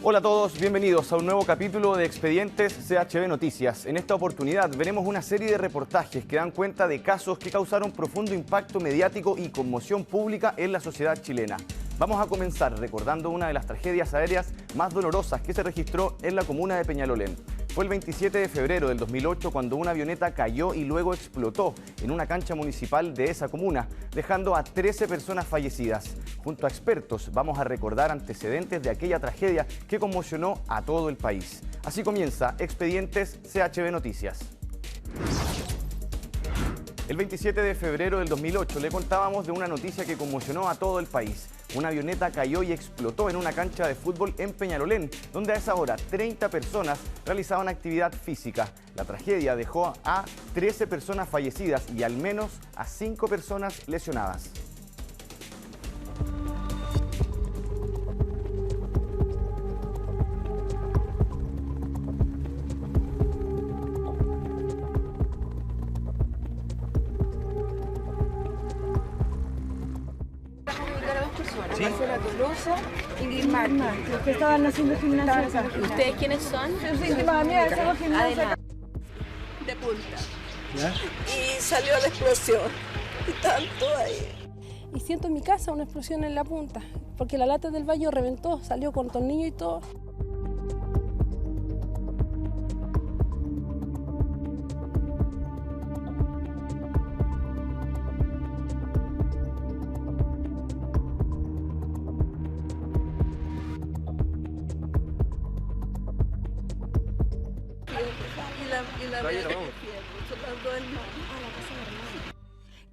Hola a todos, bienvenidos a un nuevo capítulo de Expedientes CHB Noticias. En esta oportunidad veremos una serie de reportajes que dan cuenta de casos que causaron profundo impacto mediático y conmoción pública en la sociedad chilena. Vamos a comenzar recordando una de las tragedias aéreas más dolorosas que se registró en la comuna de Peñalolén. Fue el 27 de febrero del 2008 cuando una avioneta cayó y luego explotó en una cancha municipal de esa comuna, dejando a 13 personas fallecidas. Junto a expertos vamos a recordar antecedentes de aquella tragedia que conmocionó a todo el país. Así comienza Expedientes CHB Noticias. El 27 de febrero del 2008 le contábamos de una noticia que conmocionó a todo el país. Una avioneta cayó y explotó en una cancha de fútbol en Peñalolén, donde a esa hora 30 personas realizaban actividad física. La tragedia dejó a 13 personas fallecidas y al menos a 5 personas lesionadas. ¿Sí? Marcela Tolosa y Ingrid Martins. Los que estaban haciendo gimnasia. ¿Ustedes quiénes son? Yo soy íntima amiga, hacemos gimnasia. De punta. ¿Ya? Y salió la explosión. Y estaban todos ahí. Y siento en mi casa una explosión en la punta, porque la lata del baño reventó, salió con tornillo y todo.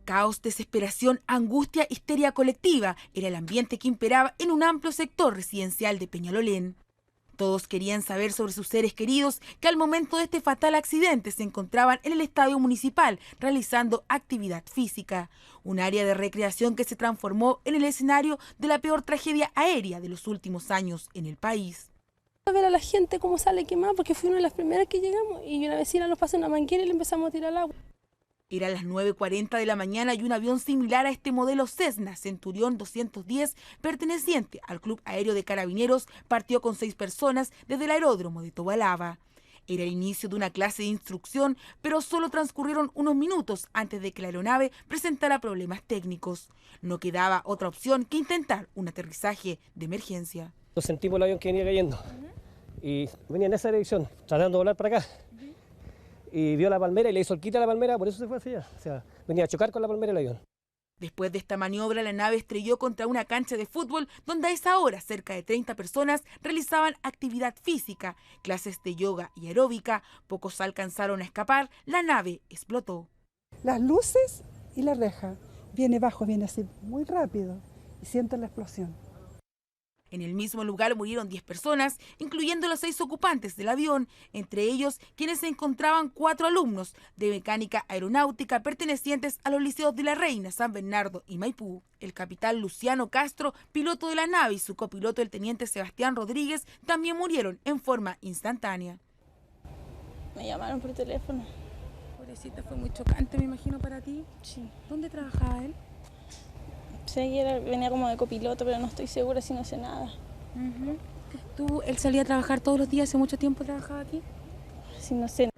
Caos, desesperación, angustia, histeria colectiva era el ambiente que imperaba en un amplio sector residencial de Peñalolén. Todos querían saber sobre sus seres queridos que al momento de este fatal accidente se encontraban en el estadio municipal realizando actividad física, un área de recreación que se transformó en el escenario de la peor tragedia aérea de los últimos años en el país. A ver a la gente cómo sale quemada, porque fui una de las primeras que llegamos y una vecina nos pasó una manguera y le empezamos a tirar al agua. Eran las 9:40 de la mañana y un avión similar a este modelo Cessna Centurión 210, perteneciente al Club Aéreo de Carabineros, partió con 6 personas desde el aeródromo de Tobalaba. Era el inicio de una clase de instrucción, pero solo transcurrieron unos minutos antes de que la aeronave presentara problemas técnicos. No quedaba otra opción que intentar un aterrizaje de emergencia. Nos sentimos el avión que venía cayendo y venía en esa dirección, tratando de volar para acá. Y vio la palmera y le hizo el quita a la palmera, por eso se fue hacia allá. O sea, venía a chocar con la palmera el avión. Después de esta maniobra, la nave estrelló contra una cancha de fútbol donde a esa hora cerca de 30 personas realizaban actividad física, clases de yoga y aeróbica. Pocos alcanzaron a escapar, la nave explotó. Las luces y la reja. Viene bajo, viene así muy rápido y siento la explosión. En el mismo lugar murieron 10 personas, incluyendo los 6 ocupantes del avión, entre ellos quienes se encontraban 4 alumnos de mecánica aeronáutica pertenecientes a los liceos de La Reina, San Bernardo y Maipú. El capitán Luciano Castro, piloto de la nave, y su copiloto, el teniente Sebastián Rodríguez, también murieron en forma instantánea. Me llamaron por teléfono. Pobrecita, fue muy chocante, me imagino, para ti. Sí. ¿Dónde trabajaba él? Sé que venía como de copiloto, pero no estoy segura si no sé nada. ¿Él salía a trabajar todos los días? ¿Hace mucho tiempo trabajaba aquí? Si no sé.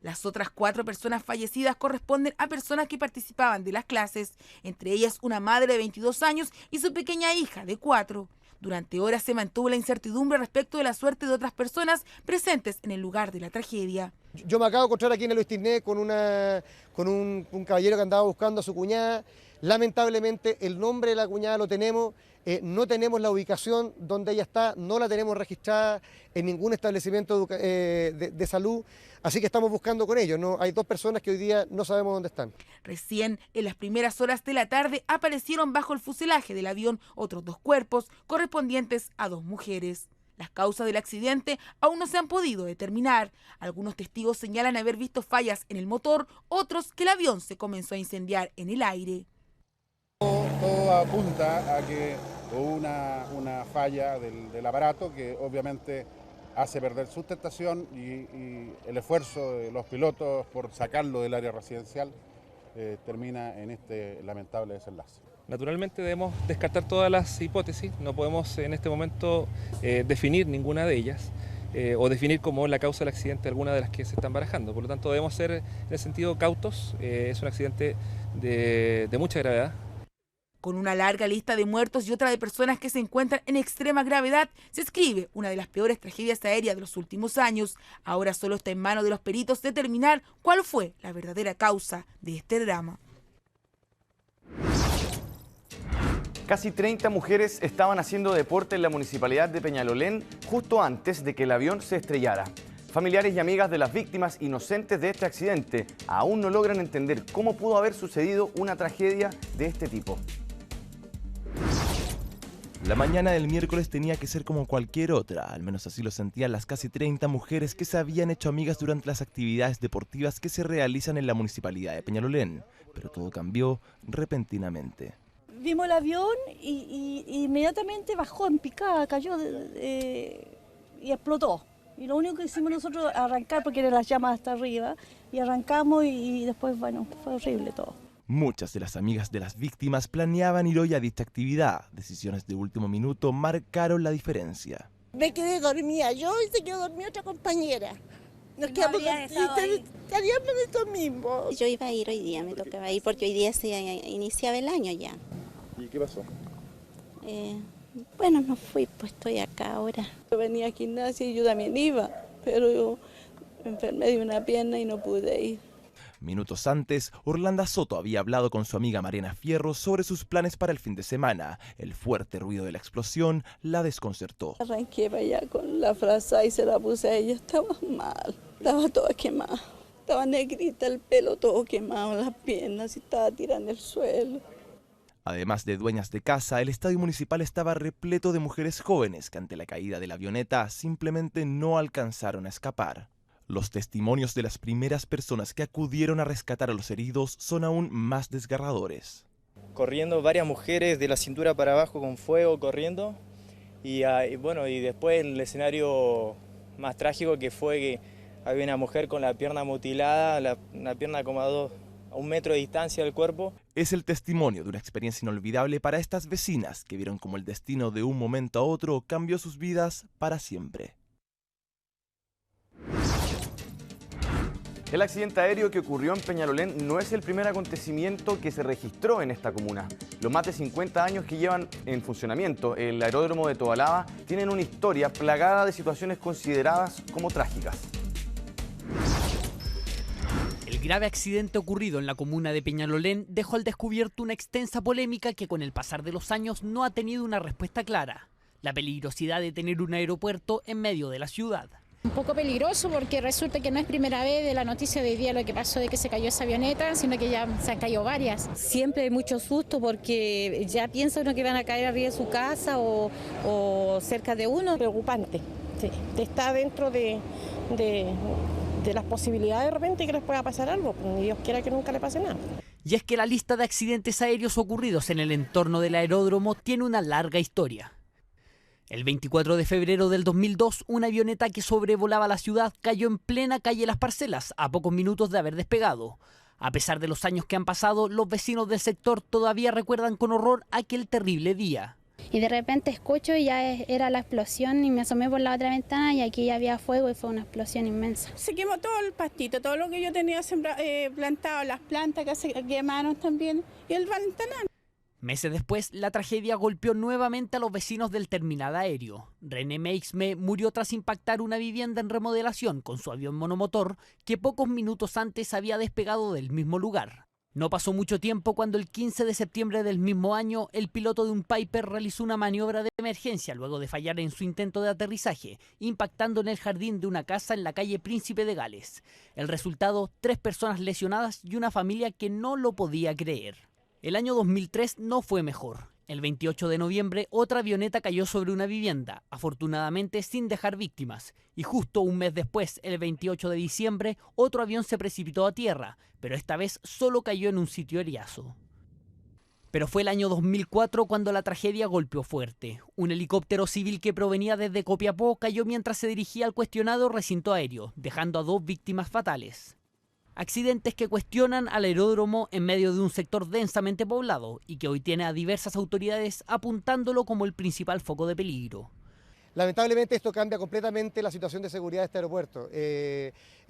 Las otras 4 personas fallecidas corresponden a personas que participaban de las clases, entre ellas una madre de 22 años y su pequeña hija de 4. Durante horas se mantuvo la incertidumbre respecto de la suerte de otras personas presentes en el lugar de la tragedia. Yo me acabo de encontrar aquí en el Luis Tirné con un caballero que andaba buscando a su cuñada. Lamentablemente el nombre de la cuñada lo tenemos, no tenemos la ubicación donde ella está, no la tenemos registrada en ningún establecimiento de salud, así que estamos buscando con ellos, ¿no? Hay 2 personas que hoy día no sabemos dónde están. Recién en las primeras horas de la tarde aparecieron bajo el fuselaje del avión otros 2 cuerpos correspondientes a 2 mujeres. Las causas del accidente aún no se han podido determinar. Algunos testigos señalan haber visto fallas en el motor, otros que el avión se comenzó a incendiar en el aire. Todo apunta a que hubo una falla del aparato que obviamente hace perder sustentación y el esfuerzo de los pilotos por sacarlo del área residencial termina en este lamentable desenlace. Naturalmente debemos descartar todas las hipótesis, no podemos en este momento definir ninguna de ellas o definir como la causa del accidente alguna de las que se están barajando. Por lo tanto debemos ser en ese sentido cautos, es un accidente de mucha gravedad. Con una larga lista de muertos y otra de personas que se encuentran en extrema gravedad, se escribe una de las peores tragedias aéreas de los últimos años. Ahora solo está en manos de los peritos determinar cuál fue la verdadera causa de este drama. Casi 30 mujeres estaban haciendo deporte en la municipalidad de Peñalolén justo antes de que el avión se estrellara. Familiares y amigas de las víctimas inocentes de este accidente aún no logran entender cómo pudo haber sucedido una tragedia de este tipo. La mañana del miércoles tenía que ser como cualquier otra, al menos así lo sentían las casi 30 mujeres que se habían hecho amigas durante las actividades deportivas que se realizan en la municipalidad de Peñalolén. Pero todo cambió repentinamente. Vimos el avión y inmediatamente bajó en picada, cayó y explotó. Y lo único que hicimos nosotros es arrancar porque eran las llamas hasta arriba y arrancamos y después, bueno, fue horrible todo. Muchas de las amigas de las víctimas planeaban ir hoy a dicha actividad. Decisiones de último minuto marcaron la diferencia. Me quedé dormida yo y se quedó dormida otra compañera. Nos quedamos estaríamos en esto mismo. Yo iba a ir hoy día, me tocaba ir porque hoy día se iniciaba el año ya. ¿Y qué pasó? Bueno, no fui, pues estoy acá ahora. Yo venía a gimnasia y yo también iba, pero yo me enfermé de una pierna y no pude ir. Minutos antes, Orlando Soto había hablado con su amiga Mariana Fierro sobre sus planes para el fin de semana. El fuerte ruido de la explosión la desconcertó. Arranqué para allá con la frasa y se la puse a ella. Estaba mal, estaba toda quemada. Estaba negrita, el pelo todo quemado, las piernas y estaba tirada en el suelo. Además de dueñas de casa, el estadio municipal estaba repleto de mujeres jóvenes que ante la caída de la avioneta simplemente no alcanzaron a escapar. Los testimonios de las primeras personas que acudieron a rescatar a los heridos son aún más desgarradores. Corriendo varias mujeres de la cintura para abajo con fuego corriendo y después el escenario más trágico que fue que había una mujer con la pierna mutilada, una pierna como a 1 metro de distancia del cuerpo. Es el testimonio de una experiencia inolvidable para estas vecinas que vieron cómo el destino de un momento a otro cambió sus vidas para siempre. El accidente aéreo que ocurrió en Peñalolén no es el primer acontecimiento que se registró en esta comuna. Los más de 50 años que llevan en funcionamiento el aeródromo de Tobalaba tienen una historia plagada de situaciones consideradas como trágicas. El grave accidente ocurrido en la comuna de Peñalolén dejó al descubierto una extensa polémica que con el pasar de los años no ha tenido una respuesta clara: la peligrosidad de tener un aeropuerto en medio de la ciudad. Un poco peligroso porque resulta que no es primera vez de la noticia de hoy día lo que pasó de que se cayó esa avioneta, sino que ya se han caído varias. Siempre hay mucho susto porque ya piensa uno que van a caer arriba de su casa o cerca de uno. Preocupante, sí. Está dentro de las posibilidades de repente que les pueda pasar algo, ni Dios quiera que nunca le pase nada. Y es que la lista de accidentes aéreos ocurridos en el entorno del aeródromo tiene una larga historia. El 24 de febrero del 2002, una avioneta que sobrevolaba la ciudad cayó en plena calle Las Parcelas, a pocos minutos de haber despegado. A pesar de los años que han pasado, los vecinos del sector todavía recuerdan con horror aquel terrible día. Y de repente escucho y ya era la explosión y me asomé por la otra ventana y aquí ya había fuego y fue una explosión inmensa. Se quemó todo el pastito, todo lo que yo tenía plantado, las plantas que se quemaron también y el ventanal. Meses después, la tragedia golpeó nuevamente a los vecinos del terminal aéreo. René Meixme murió tras impactar una vivienda en remodelación con su avión monomotor que pocos minutos antes había despegado del mismo lugar. No pasó mucho tiempo cuando el 15 de septiembre del mismo año, el piloto de un Piper realizó una maniobra de emergencia luego de fallar en su intento de aterrizaje, impactando en el jardín de una casa en la calle Príncipe de Gales. El resultado, 3 personas lesionadas y una familia que no lo podía creer. El año 2003 no fue mejor. El 28 de noviembre, otra avioneta cayó sobre una vivienda, afortunadamente sin dejar víctimas. Y justo un mes después, el 28 de diciembre, otro avión se precipitó a tierra, pero esta vez solo cayó en un sitio eriazo. Pero fue el año 2004 cuando la tragedia golpeó fuerte. Un helicóptero civil que provenía desde Copiapó cayó mientras se dirigía al cuestionado recinto aéreo, dejando a 2 víctimas fatales. Accidentes que cuestionan al aeródromo en medio de un sector densamente poblado y que hoy tiene a diversas autoridades apuntándolo como el principal foco de peligro. Lamentablemente esto cambia completamente la situación de seguridad de este aeropuerto.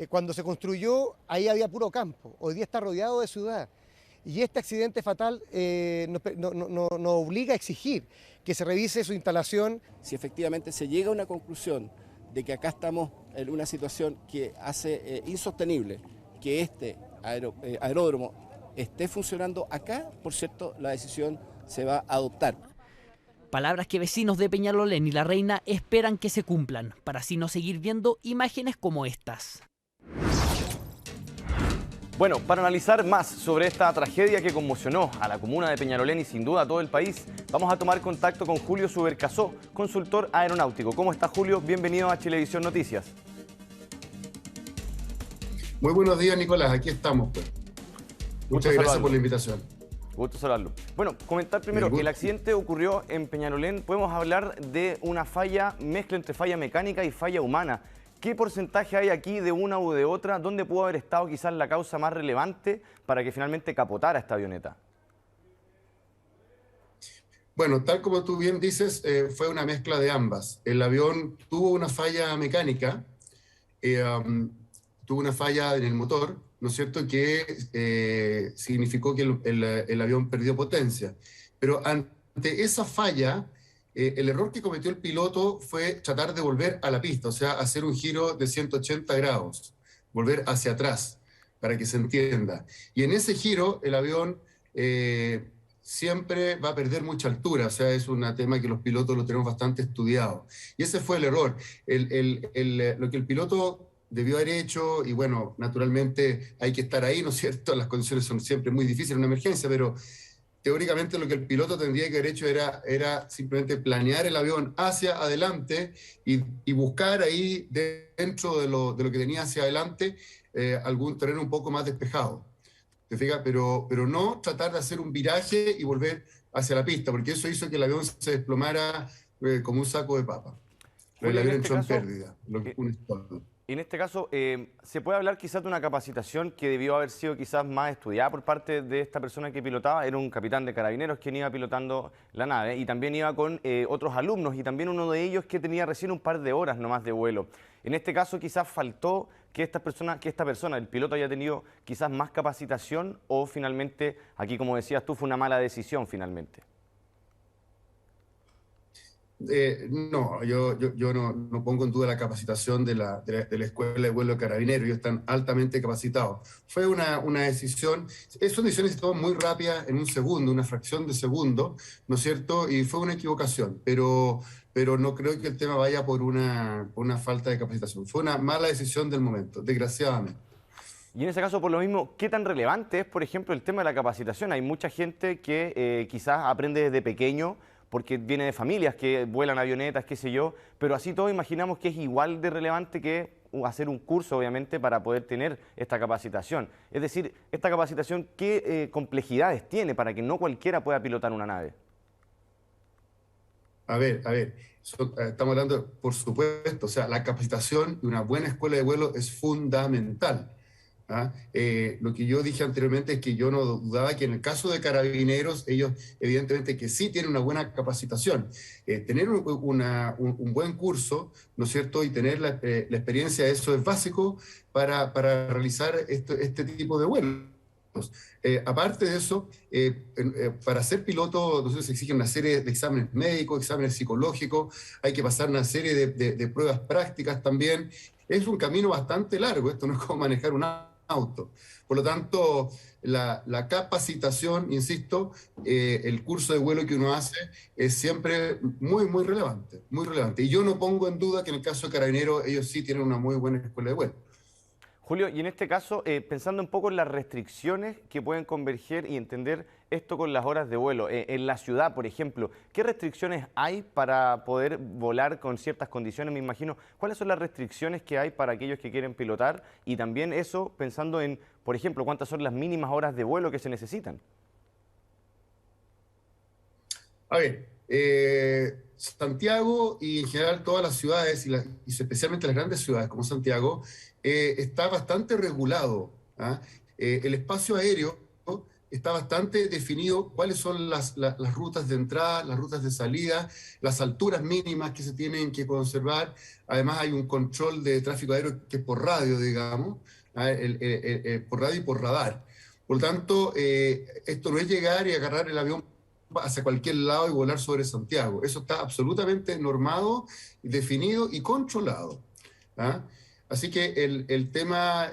Cuando se construyó, ahí había puro campo, hoy día está rodeado de ciudad. Y este accidente fatal nos obliga a exigir que se revise su instalación. Si efectivamente se llega a una conclusión de que acá estamos en una situación que hace insostenible que este aeródromo esté funcionando acá, por cierto, la decisión se va a adoptar. Palabras que vecinos de Peñalolén y La Reina esperan que se cumplan, para así no seguir viendo imágenes como estas. Bueno, para analizar más sobre esta tragedia que conmocionó a la comuna de Peñalolén y sin duda a todo el país, vamos a tomar contacto con Julio Subercasó, consultor aeronáutico. ¿Cómo está, Julio? Bienvenido a Chilevisión Noticias. Muy buenos días, Nicolás. Aquí estamos, pues. Muchas gracias por la invitación. Gusto saludarlo. Bueno, comentar primero que el accidente ocurrió en Peñalolén. Podemos hablar de una falla, mezcla entre falla mecánica y falla humana. ¿Qué porcentaje hay aquí de una u de otra? ¿Dónde pudo haber estado quizás la causa más relevante para que finalmente capotara esta avioneta? Bueno, tal como tú bien dices, fue una mezcla de ambas. El avión tuvo una falla mecánica, tuvo una falla en el motor, ¿no es cierto?, que significó que el avión perdió potencia. Pero ante esa falla, el error que cometió el piloto fue tratar de volver a la pista, o sea, hacer un giro de 180 grados, volver hacia atrás, para que se entienda. Y en ese giro, el avión siempre va a perder mucha altura, o sea, es un tema que los pilotos lo tenemos bastante estudiado. Y ese fue el error. Lo que el piloto debió haber hecho, y bueno, naturalmente hay que estar ahí, ¿no es cierto? Las condiciones son siempre muy difíciles en una emergencia, pero teóricamente lo que el piloto tendría que haber hecho era simplemente planear el avión hacia adelante y buscar ahí dentro de lo que tenía hacia adelante algún terreno un poco más despejado. ¿Te fijas? Pero no tratar de hacer un viraje y volver hacia la pista, porque eso hizo que el avión se desplomara como un saco de papa. El avión entró en pérdida, un estorbo. Y en este caso, ¿se puede hablar quizás de una capacitación que debió haber sido quizás más estudiada por parte de esta persona que pilotaba? Era un capitán de carabineros quien iba pilotando la nave y también iba con otros alumnos y también uno de ellos que tenía recién un par de horas nomás de vuelo. En este caso quizás faltó que esta persona, el piloto, haya tenido quizás más capacitación o finalmente, aquí como decías tú, fue una mala decisión finalmente. No, yo no pongo en duda la capacitación de la Escuela de Vuelo de Carabineros, ellos están altamente capacitados. Fue una decisión, son decisiones que se toman muy rápidas en un segundo, una fracción de segundo, ¿no es cierto? Y fue una equivocación, pero no creo que el tema vaya por una falta de capacitación. Fue una mala decisión del momento, desgraciadamente. Y en ese caso, por lo mismo, ¿qué tan relevante es, por ejemplo, el tema de la capacitación? Hay mucha gente que quizás aprende desde pequeño, porque viene de familias que vuelan avionetas, qué sé yo, pero así todos imaginamos que es igual de relevante que hacer un curso, obviamente, para poder tener esta capacitación. Es decir, esta capacitación, ¿qué complejidades tiene para que no cualquiera pueda pilotar una nave? A ver, estamos hablando, por supuesto, o sea, la capacitación de una buena escuela de vuelo es fundamental. ¿Ah? Lo que yo dije anteriormente es que yo no dudaba que en el caso de Carabineros, ellos evidentemente que sí tienen una buena capacitación. Tener un buen curso, ¿no es cierto?, y tener la experiencia, eso es básico para realizar este tipo de vuelos. Aparte de eso, para ser piloto, entonces se exigen una serie de exámenes médicos, exámenes psicológicos, hay que pasar una serie de pruebas prácticas también. Es un camino bastante largo, esto no es como manejar un auto. Por lo tanto, la capacitación, insisto, el curso de vuelo que uno hace es siempre muy, muy relevante, muy relevante. Y yo no pongo en duda que en el caso de Carabineros ellos sí tienen una muy buena escuela de vuelo. Julio, y en este caso, pensando un poco en las restricciones que pueden converger y entender esto con las horas de vuelo, en la ciudad, por ejemplo, ¿qué restricciones hay para poder volar con ciertas condiciones? Me imagino, ¿cuáles son las restricciones que hay para aquellos que quieren pilotar? Y también eso pensando en, por ejemplo, ¿cuántas son las mínimas horas de vuelo que se necesitan? A ver, Santiago y en general todas las ciudades, y especialmente las grandes ciudades como Santiago, está bastante regulado ¿ah? El espacio aéreo está bastante definido cuáles son las rutas de entrada, las rutas de salida, las alturas mínimas que se tienen que conservar. Además hay un control de tráfico aéreo que es por radio, digamos, por radio y por radar. Por lo tanto, esto no es llegar y agarrar el avión hacia cualquier lado y volar sobre Santiago. Eso está absolutamente normado, definido y controlado, ¿ah? Así que el tema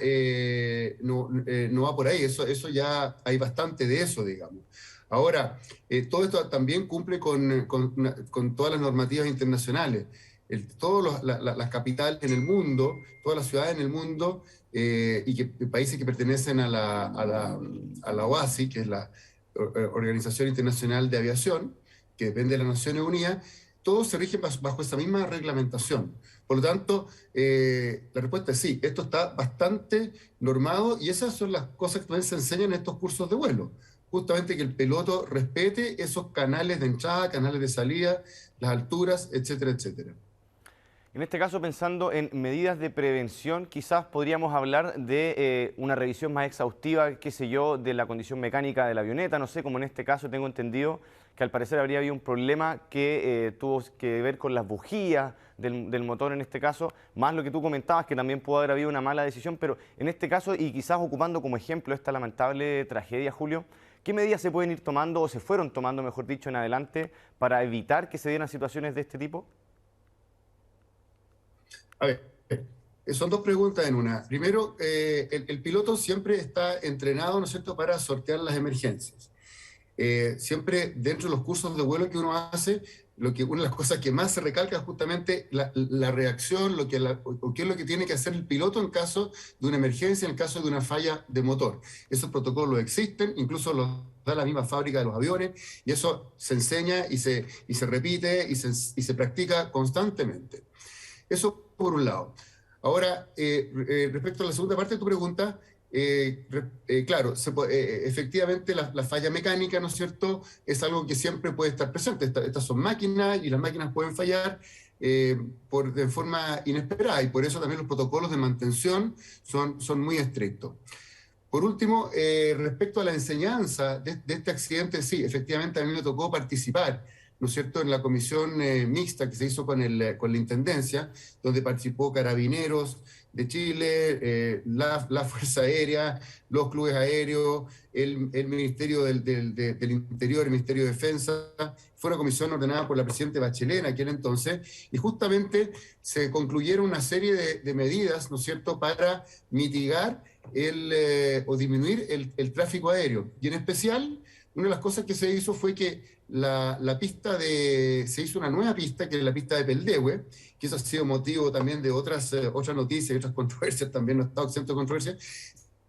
no va por ahí, eso ya hay bastante de eso, digamos. Ahora, todo esto también cumple con todas las normativas internacionales. Todas las capitales en el mundo, todas las ciudades en el mundo y países que pertenecen a la OASI, que es la Organización Internacional de Aviación, que depende de las Naciones Unidas, todos se rigen bajo esa misma reglamentación. Por lo tanto, la respuesta es sí, esto está bastante normado y esas son las cosas que también se enseñan en estos cursos de vuelo. Justamente que el piloto respete esos canales de entrada, canales de salida, las alturas, etcétera, etcétera. En este caso, pensando en medidas de prevención, quizás podríamos hablar de una revisión más exhaustiva, qué sé yo, de la condición mecánica de la avioneta. No sé, como en este caso tengo entendido que al parecer habría habido un problema que tuvo que ver con las bujías del motor en este caso, más lo que tú comentabas, que también pudo haber habido una mala decisión, pero en este caso, y quizás ocupando como ejemplo esta lamentable tragedia, Julio, ¿qué medidas se pueden ir tomando, o se fueron tomando, mejor dicho, en adelante, para evitar que se dieran situaciones de este tipo? A ver, son dos preguntas en una. Primero, el piloto siempre está entrenado, ¿no es cierto?, para sortear las emergencias. Siempre dentro de los cursos de vuelo que uno hace, una de las cosas que más se recalca es justamente la reacción, qué es lo que tiene que hacer el piloto en caso de una emergencia, en caso de una falla de motor. Esos protocolos existen, incluso los da la misma fábrica de los aviones, y eso se enseña y se repite y se practica constantemente. Eso por un lado. Ahora, respecto a la segunda parte de tu pregunta, claro, efectivamente la falla mecánica, ¿no es cierto?, es algo que siempre puede estar presente. Estas son máquinas y las máquinas pueden fallar de forma inesperada, y por eso también los protocolos de mantención son muy estrictos. Por último, respecto a la enseñanza de este accidente, sí, efectivamente a mí me tocó participar, ¿no es cierto?, en la comisión mixta que se hizo con la Intendencia, donde participó Carabineros de Chile, la Fuerza Aérea, los clubes aéreos, el Ministerio del Interior, el Ministerio de Defensa. Fue una comisión ordenada por la presidenta Bachelet en aquel entonces, y justamente se concluyeron una serie de medidas, ¿no es cierto?, para mitigar o disminuir el tráfico aéreo. Y en especial, una de las cosas que se hizo fue que se hizo una nueva pista, que es la pista de Peldehue, que eso ha sido motivo también de otras noticias y otras controversias, también no ha estado exento de controversia.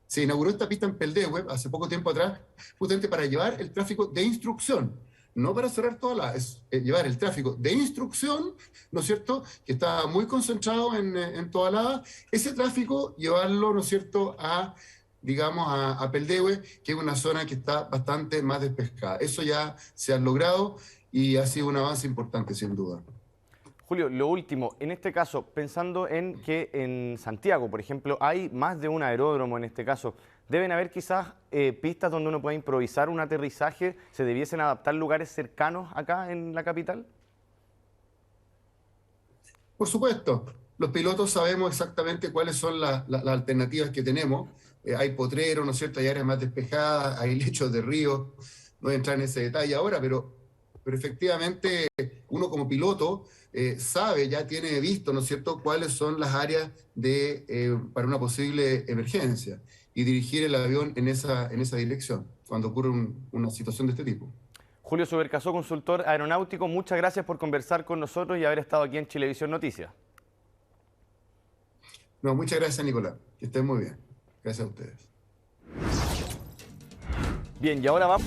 Se inauguró esta pista en Peldehue hace poco tiempo atrás, justamente para llevar el tráfico de instrucción, no para cerrar llevar el tráfico de instrucción, ¿no es cierto?, que está muy concentrado en Tobalaba, ese tráfico llevarlo, ¿no es cierto?, digamos, a Peldehue, que es una zona que está bastante más despejada. Eso ya se ha logrado y ha sido un avance importante, sin duda. Julio, lo último, en este caso, pensando en que en Santiago, por ejemplo, hay más de un aeródromo en este caso, ¿deben haber quizás pistas donde uno pueda improvisar un aterrizaje? ¿Se debiesen adaptar lugares cercanos acá en la capital? Por supuesto. Los pilotos sabemos exactamente cuáles son las alternativas que tenemos. Hay potreros, ¿no es cierto?, hay áreas más despejadas, hay lechos de río. No voy a entrar en ese detalle ahora, pero efectivamente uno como piloto sabe, ya tiene visto, ¿no es cierto?, cuáles son las áreas para una posible emergencia y dirigir el avión en esa dirección cuando ocurre una situación de este tipo. Julio Subercasó, consultor aeronáutico, muchas gracias por conversar con nosotros y haber estado aquí en Chilevisión Noticias. No, muchas gracias, Nicolás. Que estén muy bien. Gracias a ustedes. Bien, y ahora vamos.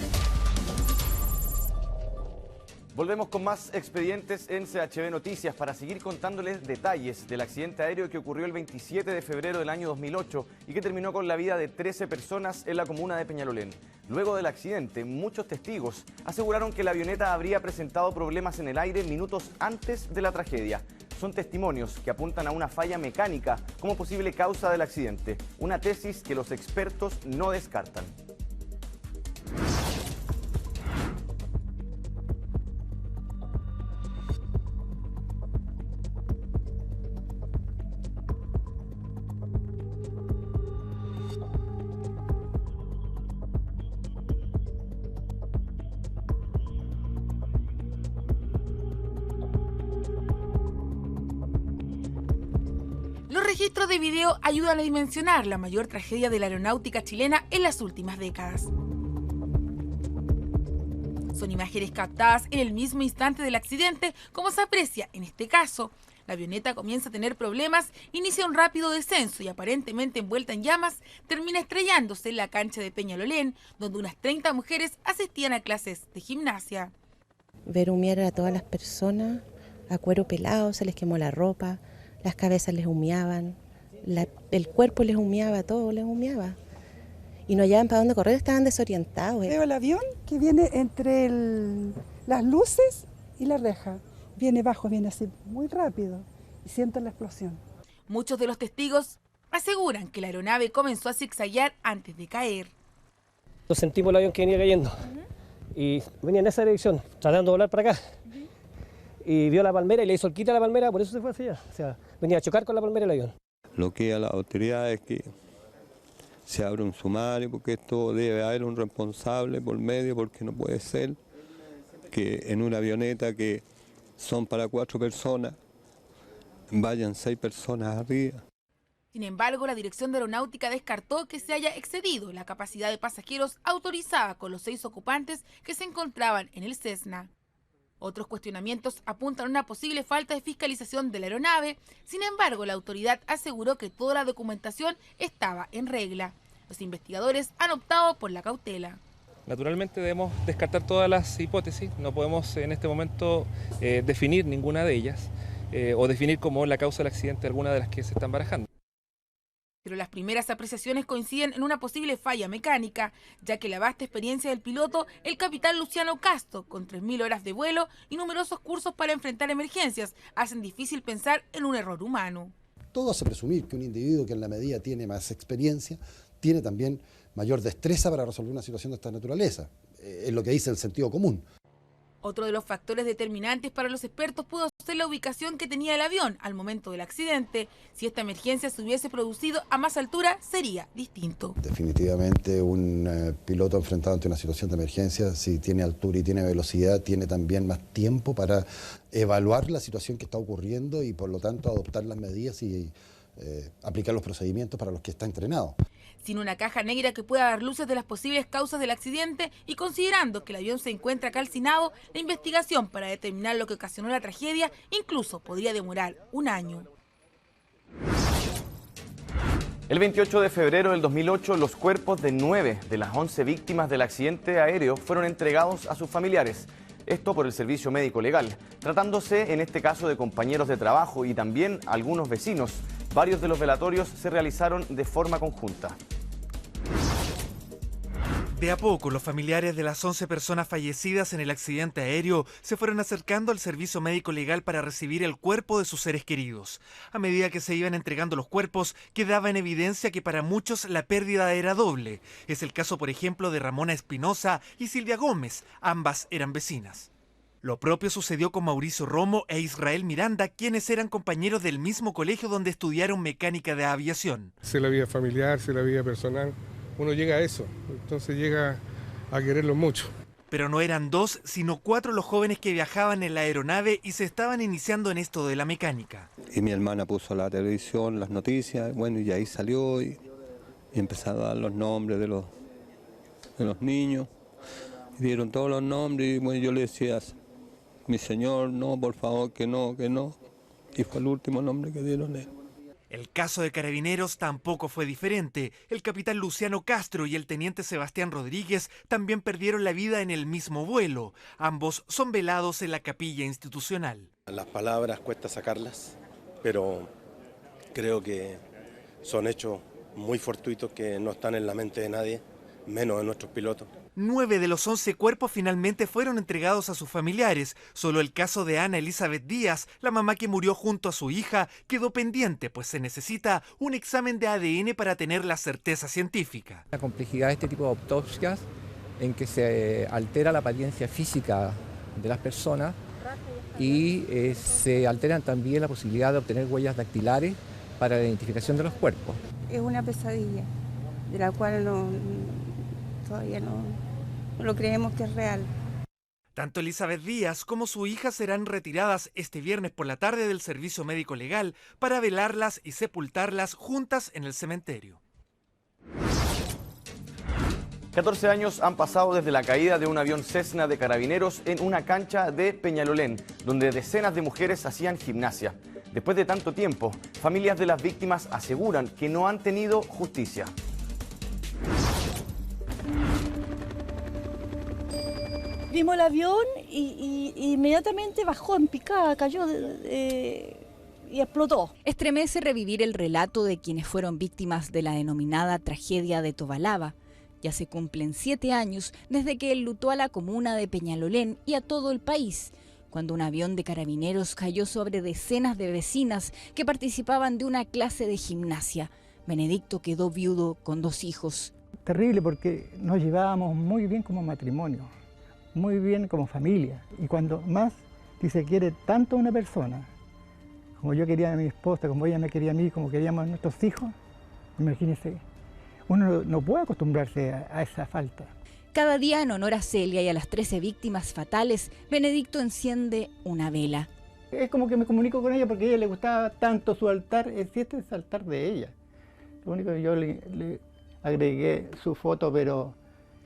Volvemos con más expedientes en CHB Noticias para seguir contándoles detalles del accidente aéreo que ocurrió el 27 de febrero del año 2008 y que terminó con la vida de 13 personas en la comuna de Peñalolén. Luego del accidente, muchos testigos aseguraron que la avioneta habría presentado problemas en el aire minutos antes de la tragedia. son testimonios que apuntan a una falla mecánica como posible causa del accidente, una tesis que los expertos no descartan. Los registros de video ayudan a dimensionar la mayor tragedia de la aeronáutica chilena en las últimas décadas. Son imágenes captadas en el mismo instante del accidente, como se aprecia en este caso. La avioneta comienza a tener problemas, inicia un rápido descenso y aparentemente envuelta en llamas, termina estrellándose en la cancha de Peñalolén, donde unas 30 mujeres asistían a clases de gimnasia. Ver humear a todas las personas, a cuero pelado, se les quemó la ropa, las cabezas les humeaban, el cuerpo les humeaba, todo les humeaba. Y no hallaban para dónde correr, estaban desorientados. Veo el avión que viene entre las luces y la reja. Viene bajo, viene así muy rápido y siento la explosión. Muchos de los testigos aseguran que la aeronave comenzó a zigzaguear antes de caer. Nos sentimos el avión que venía cayendo y venía en esa dirección, tratando de volar para acá. Y vio la palmera y le hizo el quite a la palmera, por eso se fue hacia allá. O sea, venía a chocar con la palmera el avión. Lo que a las autoridades es que se abra un sumario, porque esto debe haber un responsable por medio, porque no puede ser que en una avioneta que son para 4 personas, vayan 6 personas arriba. Sin embargo, la Dirección de Aeronáutica descartó que se haya excedido la capacidad de pasajeros autorizada con los 6 ocupantes que se encontraban en el Cessna. Otros cuestionamientos apuntan a una posible falta de fiscalización de la aeronave. Sin embargo, la autoridad aseguró que toda la documentación estaba en regla. Los investigadores han optado por la cautela. Naturalmente debemos descartar todas las hipótesis, no podemos en este momento definir ninguna de ellas o definir como la causa del accidente alguna de las que se están barajando. Pero las primeras apreciaciones coinciden en una posible falla mecánica, ya que la vasta experiencia del piloto, el capitán Luciano Castro, con 3.000 horas de vuelo y numerosos cursos para enfrentar emergencias, hacen difícil pensar en un error humano. Todo hace presumir que un individuo que en la medida tiene más experiencia, tiene también mayor destreza para resolver una situación de esta naturaleza. Es lo que dice el sentido común. Otro de los factores determinantes para los expertos pudo ser la ubicación que tenía el avión al momento del accidente. Si esta emergencia se hubiese producido a más altura, sería distinto. Definitivamente un piloto enfrentado ante una situación de emergencia, si tiene altura y tiene velocidad, tiene también más tiempo para evaluar la situación que está ocurriendo y por lo tanto adoptar las medidas y aplicar los procedimientos para los que está entrenado. Sin una caja negra que pueda dar luces de las posibles causas del accidente y considerando que el avión se encuentra calcinado, la investigación para determinar lo que ocasionó la tragedia incluso podría demorar un año. El 28 de febrero del 2008, los cuerpos de 9 de las 11 víctimas del accidente aéreo fueron entregados a sus familiares. Esto por el Servicio Médico Legal, tratándose en este caso de compañeros de trabajo y también algunos vecinos. Varios de los velatorios se realizaron de forma conjunta. De a poco, los familiares de las 11 personas fallecidas en el accidente aéreo se fueron acercando al Servicio Médico Legal para recibir el cuerpo de sus seres queridos. A medida que se iban entregando los cuerpos, quedaba en evidencia que para muchos la pérdida era doble. Es el caso, por ejemplo, de Ramona Espinosa y Silvia Gómez, ambas eran vecinas. Lo propio sucedió con Mauricio Romo e Israel Miranda, quienes eran compañeros del mismo colegio donde estudiaron mecánica de aviación. Sé la vida familiar, sé la vida personal, uno llega a eso, entonces llega a quererlo mucho. Pero no eran 2, sino 4 los jóvenes que viajaban en la aeronave y se estaban iniciando en esto de la mecánica. Y mi hermana puso la televisión, las noticias, bueno, y ahí salió y empezaron a dar los nombres de los niños. Y dieron todos los nombres y bueno, yo le decía, mi señor, no, por favor, que no, que no. Y fue el último nombre que dieron él. El caso de Carabineros tampoco fue diferente. El capitán Luciano Castro y el teniente Sebastián Rodríguez también perdieron la vida en el mismo vuelo. Ambos son velados en la capilla institucional. Las palabras cuesta sacarlas, pero creo que son hechos muy fortuitos que no están en la mente de nadie. menos de nuestros pilotos. 9 de los 11 cuerpos finalmente fueron entregados a sus familiares. Solo el caso de Ana Elizabeth Díaz, la mamá que murió junto a su hija, quedó pendiente, pues se necesita un examen de ADN para tener la certeza científica. La complejidad de este tipo de autopsias, en que se altera la apariencia física de las personas y se alteran también la posibilidad de obtener huellas dactilares para la identificación de los cuerpos. Es una pesadilla, de la cual todavía no lo creemos que es real. Tanto Elizabeth Díaz como su hija serán retiradas este viernes por la tarde del servicio médico legal para velarlas y sepultarlas juntas en el cementerio. 14 años han pasado desde la caída de un avión Cessna de Carabineros en una cancha de Peñalolén, donde decenas de mujeres hacían gimnasia. Después de tanto tiempo, familias de las víctimas aseguran que no han tenido justicia. Vimos el avión y inmediatamente bajó en picada, cayó y explotó. Estremece revivir el relato de quienes fueron víctimas de la denominada tragedia de Tobalaba. Ya se cumplen 7 años desde que enlutó a la comuna de Peñalolén y a todo el país, cuando un avión de Carabineros cayó sobre decenas de vecinas que participaban de una clase de gimnasia. Benedicto quedó viudo con 2 hijos. Terrible, porque nos llevábamos muy bien como matrimonio, muy bien como familia. Y cuando más si se quiere tanto a una persona, como yo quería a mi esposa, como ella me quería a mí, como queríamos a nuestros hijos, imagínense, uno no puede acostumbrarse a esa falta. Cada día, en honor a Celia y a las 13 víctimas fatales, Benedicto enciende una vela. Es como que me comunico con ella porque a ella le gustaba tanto su altar, este es el altar de ella. Lo único que yo le agregué su foto, pero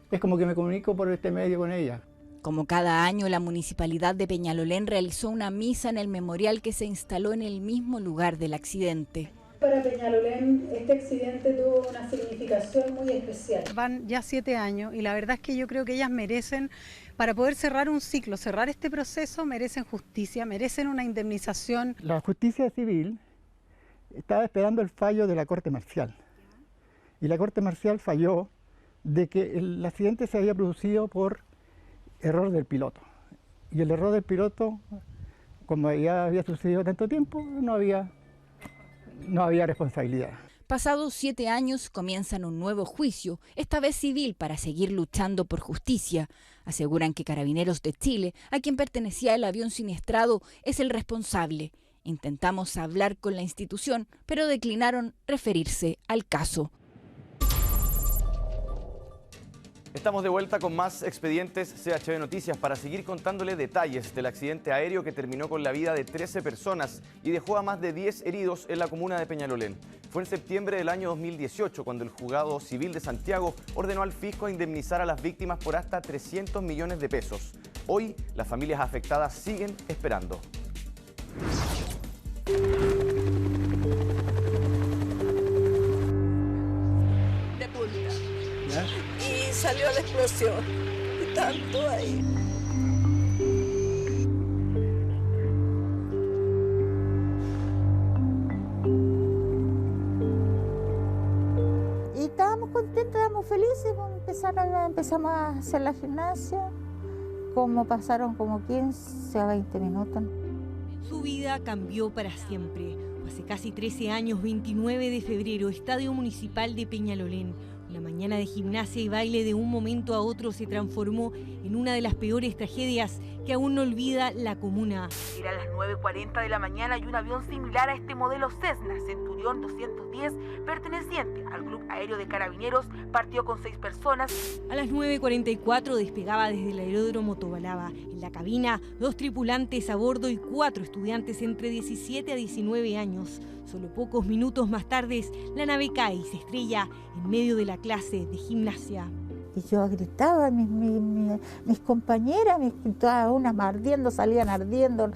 es como que me comunico por este medio con ella. Como cada año, la Municipalidad de Peñalolén realizó una misa en el memorial que se instaló en el mismo lugar del accidente. Para Peñalolén este accidente tuvo una significación muy especial. Van ya 7 años y la verdad es que yo creo que ellas merecen, para poder cerrar un ciclo, cerrar este proceso, merecen justicia, merecen una indemnización. La justicia civil estaba esperando el fallo de la Corte Marcial y la Corte Marcial falló de que el accidente se había producido por error del piloto. Y el error del piloto, como ya había sucedido tanto tiempo, no había responsabilidad. Pasados 7 años comienzan un nuevo juicio, esta vez civil, para seguir luchando por justicia. Aseguran que Carabineros de Chile, a quien pertenecía el avión siniestrado, es el responsable. Intentamos hablar con la institución, pero declinaron referirse al caso. Estamos de vuelta con más expedientes CHB Noticias para seguir contándole detalles del accidente aéreo que terminó con la vida de 13 personas y dejó a más de 10 heridos en la comuna de Peñalolén. Fue en septiembre del año 2018 cuando el Juzgado Civil de Santiago ordenó al fisco indemnizar a las víctimas por hasta 300 millones de pesos. Hoy, las familias afectadas siguen esperando. Y salió la explosión. Y tanto ahí. Y estábamos contentos, estábamos felices, empezamos a hacer la gimnasia. Como pasaron como 15 a 20 minutos. Su vida cambió para siempre. Hace casi 13 años, 29 de febrero, Estadio Municipal de Peñalolén. La mañana de gimnasia y baile de un momento a otro se transformó en una de las peores tragedias que aún no olvida la comuna. Eran las 9:40 de la mañana y un avión similar a este modelo Cessna Centurión 210, perteneciente al Club Aéreo de Carabineros, partió con 6 personas. A las 9:44 despegaba desde el aeródromo Tobalaba. En la cabina, 2 tripulantes a bordo y 4 estudiantes entre 17 a 19 años. Solo pocos minutos más tarde, la nave cae y se estrella en medio de la clase de gimnasia. Y yo gritaba, mis compañeras, todas unas ardiendo, salían ardiendo.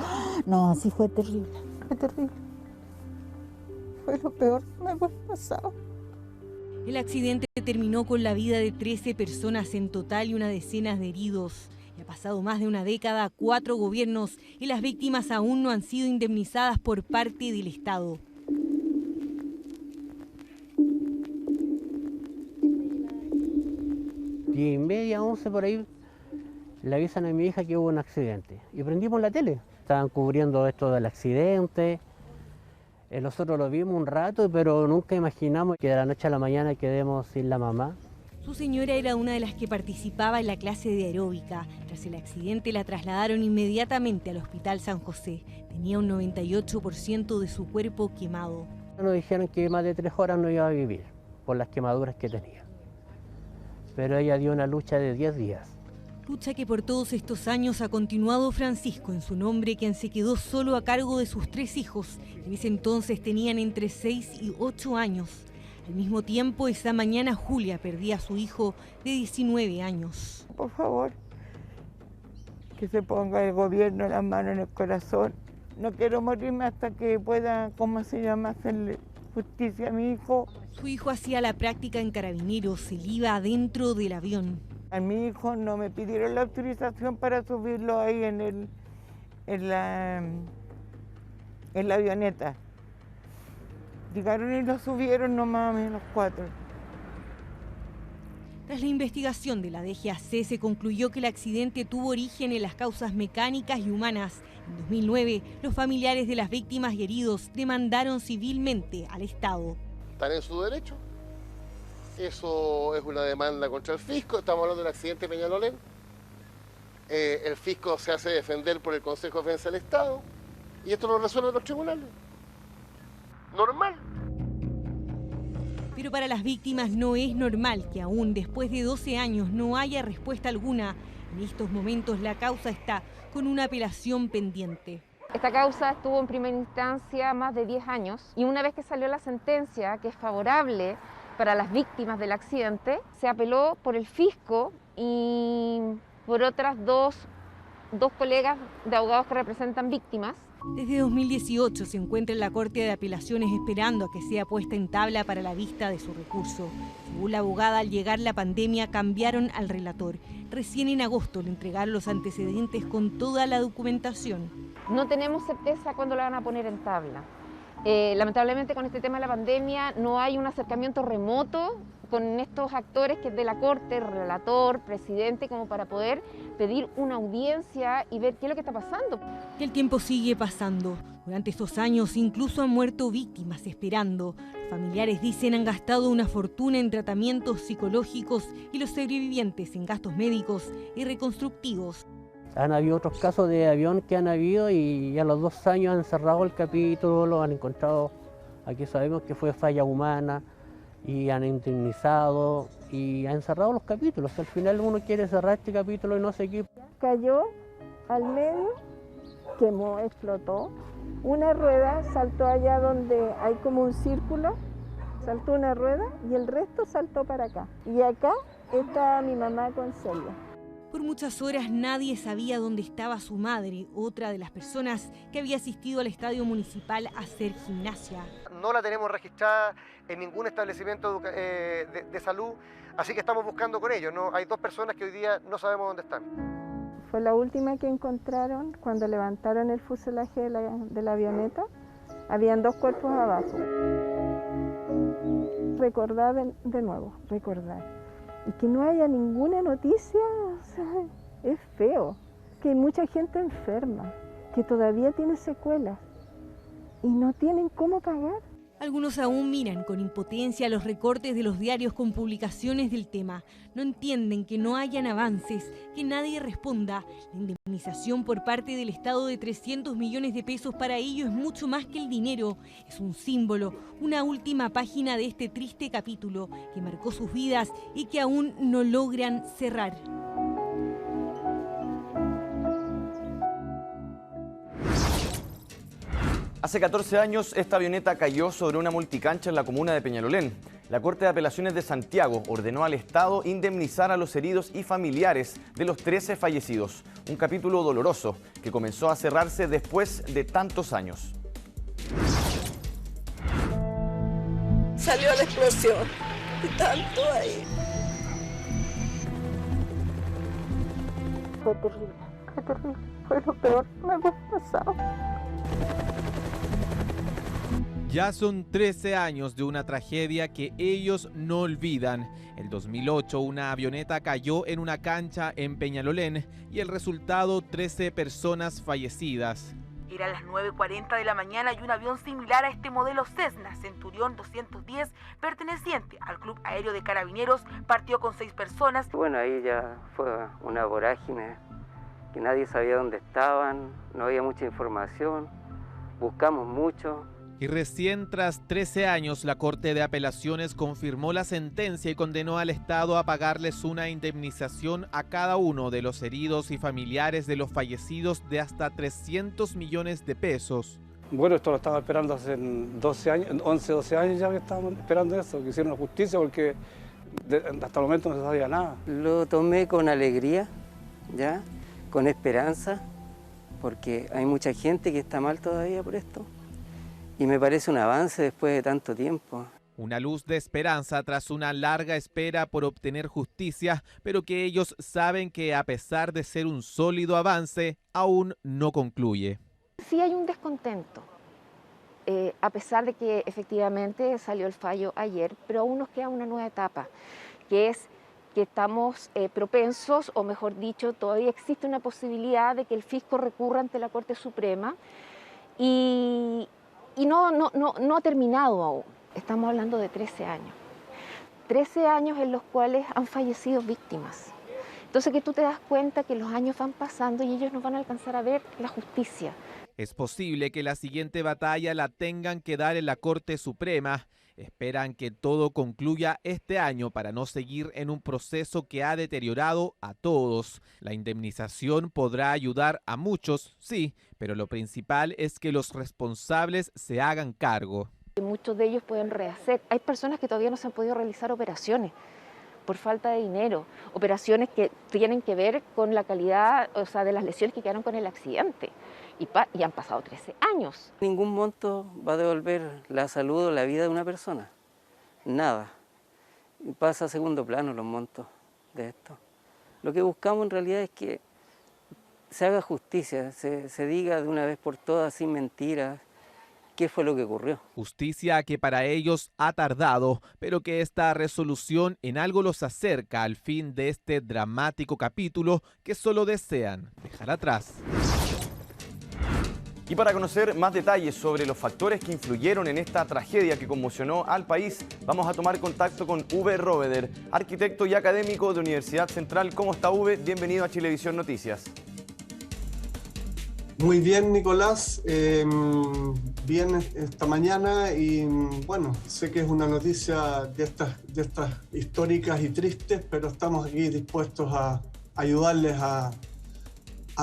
No, sí fue terrible, fue terrible. Fue lo peor que me ha pasado. El accidente terminó con la vida de 13 personas en total y una decena de heridos. Y ha pasado más de una década, 4 gobiernos y las víctimas aún no han sido indemnizadas por parte del Estado. 10:30, 11 por ahí, le avisan a mi hija que hubo un accidente. Y prendimos la tele. Estaban cubriendo esto del accidente. Nosotros lo vimos un rato, pero nunca imaginamos que de la noche a la mañana quedemos sin la mamá. Su señora era una de las que participaba en la clase de aeróbica. Tras el accidente la trasladaron inmediatamente al Hospital San José. Tenía un 98% de su cuerpo quemado. Nos dijeron que más de 3 horas no iba a vivir por las quemaduras que tenía. Pero ella dio una lucha de 10 días. Lucha que por todos estos años ha continuado Francisco en su nombre, quien se quedó solo a cargo de sus 3 hijos. En ese entonces tenían entre 6 y 8 años. Al mismo tiempo, esa mañana Julia perdía a su hijo de 19 años. Por favor, que se ponga el gobierno las manos en el corazón. No quiero morirme hasta que pueda, ¿cómo se llama?, hacerle justicia a mi hijo. Su hijo hacía la práctica en Carabineros, él iba adentro del avión. A mi hijo no me pidieron la autorización para subirlo ahí en la avioneta. Llegaron y lo subieron nomás los 4. Tras la investigación de la DGAC se concluyó que el accidente tuvo origen en las causas mecánicas y humanas. En 2009, los familiares de las víctimas y heridos demandaron civilmente al Estado. Están en su derecho. Eso es una demanda contra el fisco. Estamos hablando del accidente de Peñalolén. El fisco se hace defender por el Consejo de Defensa del Estado y esto lo resuelven los tribunales. Normal. Pero para las víctimas no es normal que aún después de 12 años no haya respuesta alguna. En estos momentos la causa está con una apelación pendiente. Esta causa estuvo en primera instancia más de 10 años y una vez que salió la sentencia, que es favorable para las víctimas del accidente, se apeló por el fisco y por otras dos colegas de abogados que representan víctimas. Desde 2018 se encuentra en la Corte de Apelaciones esperando a que sea puesta en tabla para la vista de su recurso. Según la abogada, al llegar la pandemia cambiaron al relator. Recién en agosto le entregaron los antecedentes con toda la documentación. No tenemos certeza cuándo la van a poner en tabla. Lamentablemente con este tema de la pandemia no hay un acercamiento remoto con estos actores que es de la Corte, relator, presidente, como para poder pedir una audiencia y ver qué es lo que está pasando. Y el tiempo sigue pasando. Durante estos años incluso han muerto víctimas esperando. Los familiares dicen han gastado una fortuna en tratamientos psicológicos y los sobrevivientes en gastos médicos y reconstructivos. Han habido otros casos de avión que han habido y a los 2 años han cerrado el capítulo, lo han encontrado. Aquí sabemos que fue falla humana y han indemnizado y han cerrado los capítulos. Al final uno quiere cerrar este capítulo y no se equipa. Cayó al medio, quemó, explotó. Una rueda saltó allá donde hay como un círculo, saltó una rueda y el resto saltó para acá. Y acá está mi mamá con Celia. Por muchas horas nadie sabía dónde estaba su madre, otra de las personas que había asistido al estadio municipal a hacer gimnasia. No la tenemos registrada en ningún establecimiento de salud, así que estamos buscando con ellos. ¿No? Hay 2 personas que hoy día no sabemos dónde están. Fue la última que encontraron cuando levantaron el fuselaje de la avioneta. Habían 2 cuerpos abajo. Recordar de nuevo, recordar. Y que no haya ninguna noticia, o sea, es feo. Que hay mucha gente enferma, que todavía tiene secuelas y no tienen cómo pagar. Algunos aún miran con impotencia los recortes de los diarios con publicaciones del tema. No entienden que no hayan avances, que nadie responda. La indemnización por parte del Estado de 300 millones de pesos para ellos es mucho más que el dinero. Es un símbolo, una última página de este triste capítulo que marcó sus vidas y que aún no logran cerrar. Hace 14 años, esta avioneta cayó sobre una multicancha en la comuna de Peñalolén. La Corte de Apelaciones de Santiago ordenó al Estado indemnizar a los heridos y familiares de los 13 fallecidos. Un capítulo doloroso que comenzó a cerrarse después de tantos años. Salió la explosión y tanto ahí. Fue terrible, fue lo peor que me ha pasado. Ya son 13 años de una tragedia que ellos no olvidan. El 2008 una avioneta cayó en una cancha en Peñalolén y el resultado 13 personas fallecidas. Eran las 9:40 de la mañana y un avión similar a este modelo Cessna Centurión 210, perteneciente al Club Aéreo de Carabineros, partió con 6 personas. Bueno, ahí ya fue una vorágine, que nadie sabía dónde estaban, no había mucha información, buscamos mucho. Y recién tras 13 años, la Corte de Apelaciones confirmó la sentencia y condenó al Estado a pagarles una indemnización a cada uno de los heridos y familiares de los fallecidos de hasta 300 millones de pesos. Bueno, esto lo estaba esperando hace 12 años, 11, 12 años ya que estábamos esperando eso, que hicieron la justicia, porque hasta el momento no se sabía nada. Lo tomé con alegría, ya, con esperanza, porque hay mucha gente que está mal todavía por esto. Y me parece un avance después de tanto tiempo. Una luz de esperanza tras una larga espera por obtener justicia, pero que ellos saben que a pesar de ser un sólido avance, aún no concluye. Sí hay un descontento, a pesar de que efectivamente salió el fallo ayer, pero aún nos queda una nueva etapa, que es que estamos propensos, o mejor dicho, todavía existe una posibilidad de que el fisco recurra ante la Corte Suprema y no ha terminado aún. Estamos hablando de 13 años. 13 años en los cuales han fallecido víctimas. Entonces que tú te das cuenta que los años van pasando y ellos no van a alcanzar a ver la justicia. Es posible que la siguiente batalla la tengan que dar en la Corte Suprema. Esperan que todo concluya este año para no seguir en un proceso que ha deteriorado a todos. La indemnización podrá ayudar a muchos, sí, pero lo principal es que los responsables se hagan cargo. Muchos de ellos pueden rehacer. Hay personas que todavía no se han podido realizar operaciones por falta de dinero, operaciones que tienen que ver con la calidad, o sea, de las lesiones que quedaron con el accidente. Y han pasado 13 años. Ningún monto va a devolver la salud o la vida de una persona. Nada. Y pasa a segundo plano los montos de esto. Lo que buscamos en realidad es que se haga justicia, se diga de una vez por todas, sin mentiras, qué fue lo que ocurrió. Justicia que para ellos ha tardado, pero que esta resolución en algo los acerca al fin de este dramático capítulo que solo desean dejar atrás. Y para conocer más detalles sobre los factores que influyeron en esta tragedia que conmocionó al país, vamos a tomar contacto con Uwe Robeder, arquitecto y académico de Universidad Central. ¿Cómo está, Uwe? Bienvenido a Chilevisión Noticias. Muy bien, Nicolás. Bien esta mañana y bueno, sé que es una noticia de estas históricas y tristes, pero estamos aquí dispuestos a ayudarles a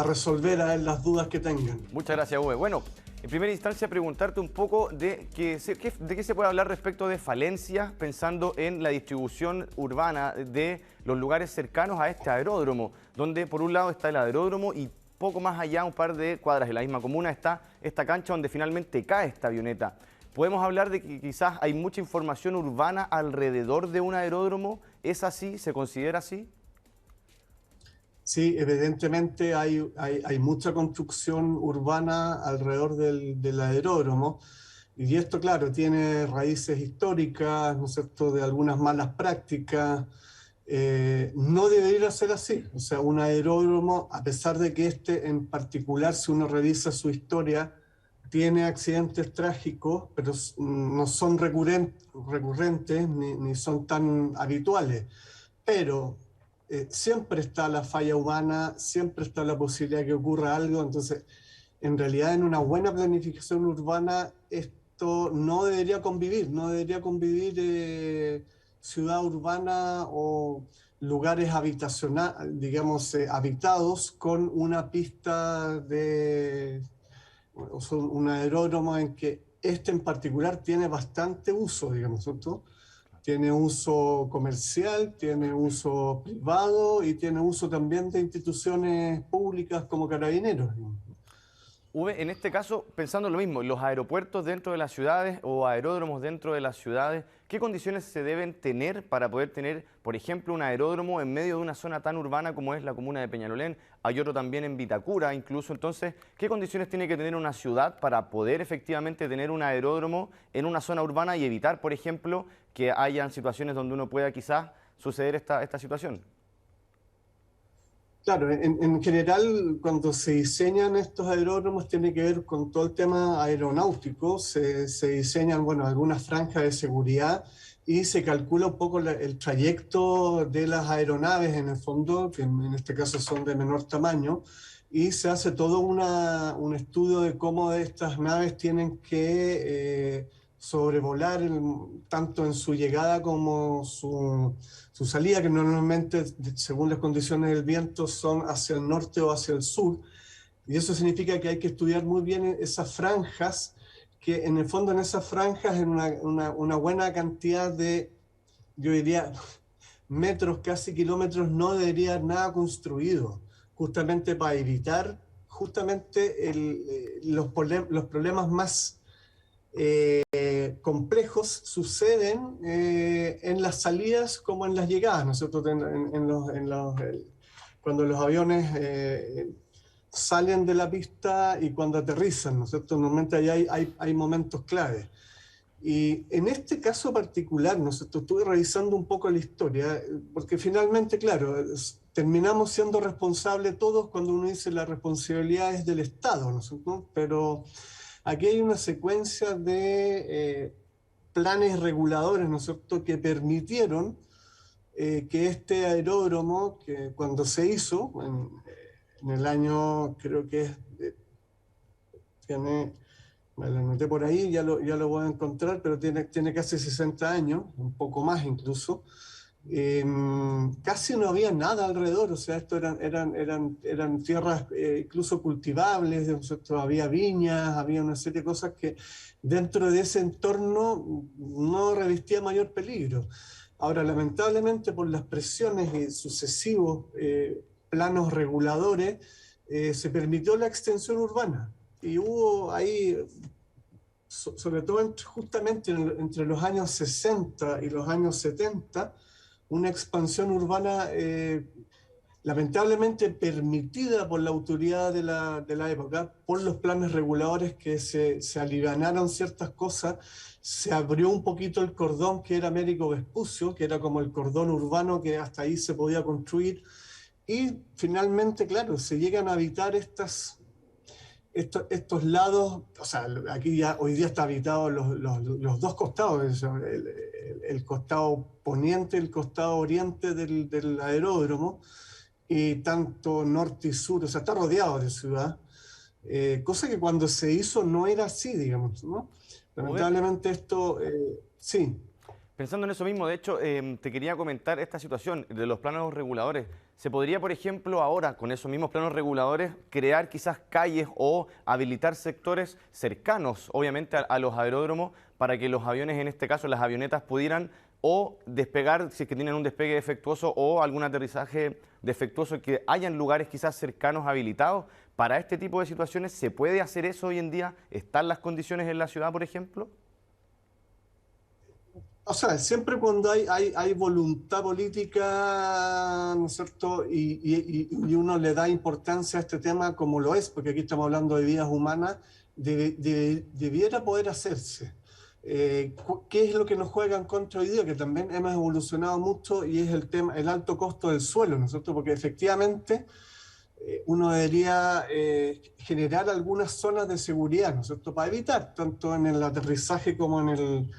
resolver las dudas que tengan. Muchas gracias, Uwe. Bueno, en primera instancia preguntarte un poco de qué se puede hablar respecto de falencias, pensando en la distribución urbana de los lugares cercanos a este aeródromo, donde por un lado está el aeródromo y poco más allá, un par de cuadras de la misma comuna, está esta cancha donde finalmente cae esta avioneta. ¿Podemos hablar de que quizás hay mucha información urbana alrededor de un aeródromo? ¿Es así? ¿Se considera así? Sí, evidentemente hay mucha construcción urbana alrededor del aeródromo y esto, claro, tiene raíces históricas, ¿no es cierto?, de algunas malas prácticas. No debería ser así. O sea, un aeródromo, a pesar de que este en particular, si uno revisa su historia, tiene accidentes trágicos, pero no son recurrentes ni son tan habituales. Pero siempre está la falla humana, siempre está la posibilidad de que ocurra algo. Entonces, en realidad, en una buena planificación urbana, esto no debería convivir, ciudad urbana o lugares habitacionales, digamos, habitados con una pista o un aeródromo en que este en particular tiene bastante uso, digamos, ¿no? Tiene uso comercial, tiene uso privado y tiene uso también de instituciones públicas como Carabineros. Uwe, en este caso, pensando lo mismo, los aeropuertos dentro de las ciudades o aeródromos dentro de las ciudades, ¿qué condiciones se deben tener para poder tener, por ejemplo, un aeródromo en medio de una zona tan urbana como es la comuna de Peñalolén? Hay otro también en Vitacura, incluso. Entonces, ¿qué condiciones tiene que tener una ciudad para poder efectivamente tener un aeródromo en una zona urbana y evitar, por ejemplo, que hayan situaciones donde uno pueda quizás suceder esta situación? Claro, en general, cuando se diseñan estos aeródromos, tiene que ver con todo el tema aeronáutico. Se diseñan, bueno, algunas franjas de seguridad y se calcula un poco el trayecto de las aeronaves, en el fondo, que en este caso son de menor tamaño, y se hace todo un estudio de cómo estas naves tienen que sobrevolar tanto en su llegada como su salida, que normalmente, según las condiciones del viento, son hacia el norte o hacia el sur. Y eso significa que hay que estudiar muy bien esas franjas, que en el fondo en esas franjas, en una buena cantidad de, yo diría, metros, casi kilómetros, no debería haber nada construido, justamente para evitar justamente los problemas más complejos suceden en las salidas como en las llegadas, ¿no es cierto? Cuando los aviones salen de la pista y cuando aterrizan, ¿no es cierto? Normalmente ahí hay momentos clave. Y en este caso particular, ¿no es cierto? Estuve revisando un poco la historia, porque finalmente, claro, terminamos siendo responsables todos cuando uno dice la responsabilidad es del Estado, ¿no es cierto? Pero aquí hay una secuencia de planes reguladores, ¿no es cierto?, que permitieron que este aeródromo, que cuando se hizo, en el año, creo que me lo anoté por ahí, ya lo voy a encontrar, pero tiene casi 60 años, un poco más incluso. Casi no había nada alrededor, o sea, esto eran tierras incluso cultivables, había viñas, había una serie de cosas que dentro de ese entorno no revestía mayor peligro. Ahora, lamentablemente, por las presiones y sucesivos planos reguladores, se permitió la extensión urbana. Y hubo ahí, sobre todo justamente entre los años 60 y los años 70, una expansión urbana lamentablemente permitida por la autoridad de la época, por los planes reguladores que se alivianaron ciertas cosas, se abrió un poquito el cordón que era Américo Vespucio, que era como el cordón urbano que hasta ahí se podía construir, y finalmente, claro, se llegan a habitar estos lados, o sea, aquí ya hoy día está habitado los dos costados, el costado poniente, el costado oriente del aeródromo, y tanto norte y sur, o sea, está rodeado de ciudad, cosa que cuando se hizo no era así, digamos, ¿no? Lamentablemente esto, sí. Pensando en eso mismo, de hecho, te quería comentar esta situación de los planos reguladores. ¿Se podría, por ejemplo, ahora, con esos mismos planos reguladores, crear quizás calles o habilitar sectores cercanos, obviamente, a los aeródromos, para que los aviones, en este caso las avionetas, pudieran o despegar, si es que tienen un despegue defectuoso o algún aterrizaje defectuoso, que hayan lugares quizás cercanos habilitados? ¿Para este tipo de situaciones se puede hacer eso hoy en día? ¿Están las condiciones en la ciudad, por ejemplo? O sea, siempre cuando hay voluntad política, ¿no es cierto?, y uno le da importancia a este tema como lo es, porque aquí estamos hablando de vidas humanas, debiera poder hacerse. ¿Qué es lo que nos juega en contra hoy día? Que también hemos evolucionado mucho, y es el alto costo del suelo, ¿no es cierto? Porque efectivamente uno debería generar algunas zonas de seguridad, ¿no es cierto?, para evitar, tanto en el aterrizaje como en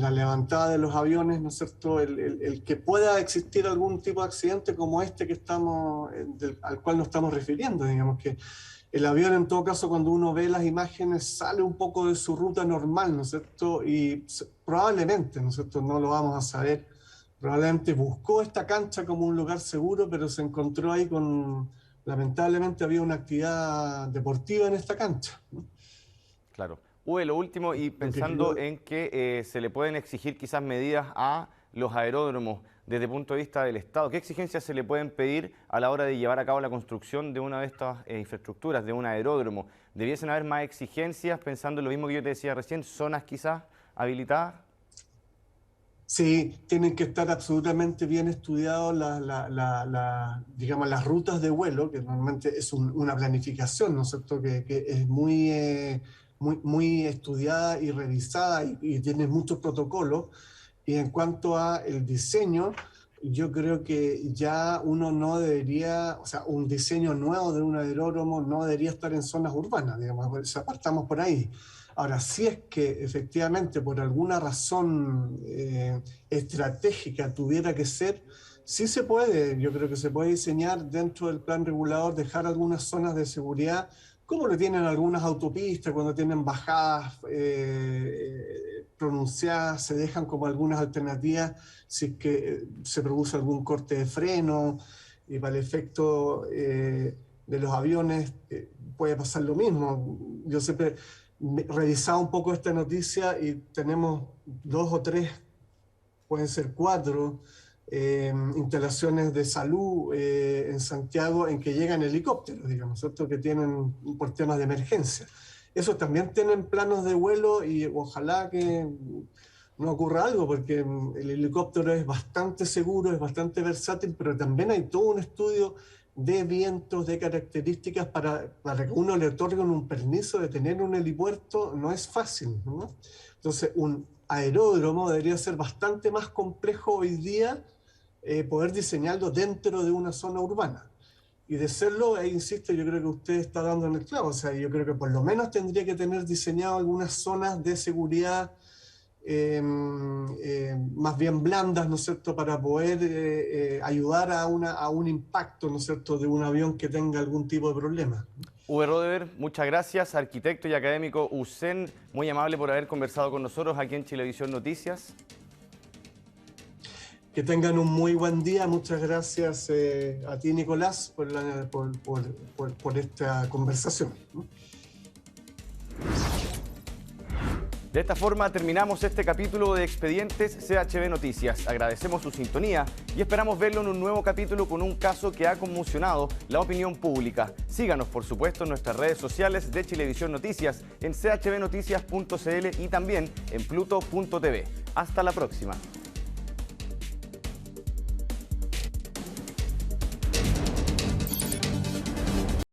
la levantada de los aviones, ¿no es cierto?, el que pueda existir algún tipo de accidente como este que al cual nos estamos refiriendo, digamos que el avión, en todo caso, cuando uno ve las imágenes, sale un poco de su ruta normal, ¿no es cierto?, y probablemente, ¿no es cierto?, no lo vamos a saber, probablemente buscó esta cancha como un lugar seguro, pero se encontró ahí lamentablemente había una actividad deportiva en esta cancha, ¿no? Claro. Uwe, lo último, y pensando en que se le pueden exigir quizás medidas a los aeródromos desde el punto de vista del Estado? ¿Qué exigencias se le pueden pedir a la hora de llevar a cabo la construcción de una de estas infraestructuras, de un aeródromo? ¿Debiesen haber más exigencias, pensando en lo mismo que yo te decía recién, zonas quizás habilitadas? Sí, tienen que estar absolutamente bien estudiados digamos, las rutas de vuelo, que normalmente es una planificación, ¿no es cierto?, que es muy estudiada y revisada y tiene muchos protocolos. Y en cuanto a el diseño, yo creo que ya uno no debería, o sea, un diseño nuevo de un aeródromo no debería estar en zonas urbanas, digamos, pues apartamos por ahí. Ahora, si es que efectivamente por alguna razón estratégica tuviera que ser, sí se puede, yo creo que se puede diseñar dentro del plan regulador, dejar algunas zonas de seguridad, como lo tienen algunas autopistas, cuando tienen bajadas pronunciadas, se dejan como algunas alternativas si es que se produce algún corte de freno, y para el efecto de los aviones puede pasar lo mismo. Yo siempre revisaba un poco esta noticia y tenemos 2 o 3, pueden ser 4, instalaciones de salud en Santiago en que llegan helicópteros, digamos, ¿cierto?, que tienen por temas de emergencia. Esos también tienen planos de vuelo y ojalá que no ocurra algo, porque el helicóptero es bastante seguro, es bastante versátil, pero también hay todo un estudio de vientos, de características para que uno le otorguen un permiso de tener un helipuerto, no es fácil, ¿no? Entonces, un aeródromo debería ser bastante más complejo hoy día, poder diseñarlo dentro de una zona urbana. Y de serlo, insisto, yo creo que usted está dando en el clavo. O sea, yo creo que por lo menos tendría que tener diseñado algunas zonas de seguridad más bien blandas, ¿no es cierto?, para poder ayudar a un impacto, ¿no es cierto?, de un avión que tenga algún tipo de problema. Uwe Rodever, muchas gracias, arquitecto y académico USEN, muy amable por haber conversado con nosotros aquí en Chilevisión Noticias. Que tengan un muy buen día. Muchas gracias a ti, Nicolás, por esta conversación. De esta forma terminamos este capítulo de Expedientes CHB Noticias. Agradecemos su sintonía y esperamos verlo en un nuevo capítulo con un caso que ha conmocionado la opinión pública. Síganos, por supuesto, en nuestras redes sociales de Chilevisión Noticias, en chbnoticias.cl y también en pluto.tv. Hasta la próxima.